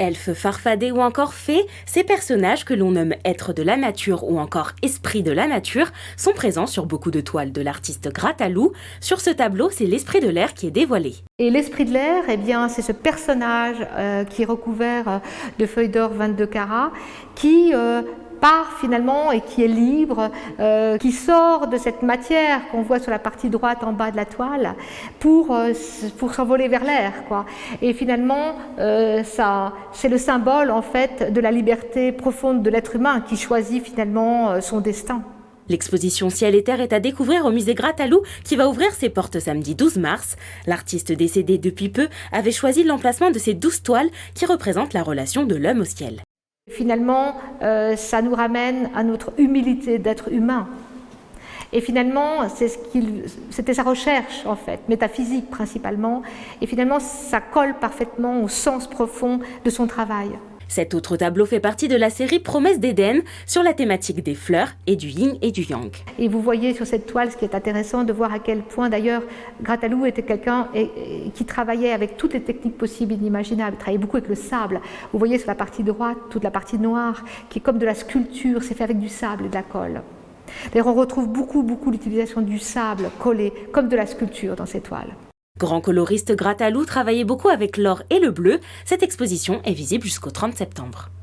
Elfes, farfadets ou encore fées, ces personnages que l'on nomme êtres de la nature ou encore esprits de la nature sont présents sur beaucoup de toiles de l'artiste Grattalou. Sur ce tableau, c'est l'esprit de l'air qui est dévoilé. Et l'esprit de l'air, eh bien, c'est ce personnage qui est recouvert de feuilles d'or 22 carats, qui part finalement et qui est libre, qui sort de cette matière qu'on voit sur la partie droite en bas de la toile pour s'envoler vers l'air, quoi. Et finalement, c'est le symbole en fait de la liberté profonde de l'être humain qui choisit finalement son destin. L'exposition Ciel et Terre est à découvrir au musée Grattalou qui va ouvrir ses portes samedi 12 mars. L'artiste décédé depuis peu avait choisi l'emplacement de ces 12 toiles qui représentent la relation de l'homme au ciel. Finalement, ça nous ramène à notre humilité d'être humain. Et finalement, c'était sa recherche, en fait, métaphysique principalement. Et finalement, ça colle parfaitement au sens profond de son travail. Cet autre tableau fait partie de la série Promesses d'Éden sur la thématique des fleurs et du yin et du yang. Et vous voyez sur cette toile, ce qui est intéressant de voir à quel point d'ailleurs Grattalou était quelqu'un qui travaillait avec toutes les techniques possibles et inimaginables. Il travaillait beaucoup avec le sable. Vous voyez sur la partie droite, toute la partie noire, qui est comme de la sculpture, c'est fait avec du sable et de la colle. D'ailleurs, on retrouve beaucoup l'utilisation du sable collé, comme de la sculpture dans ces toiles. Grand coloriste Grattalou travaillait beaucoup avec l'or et le bleu. Cette exposition est visible jusqu'au 30 septembre.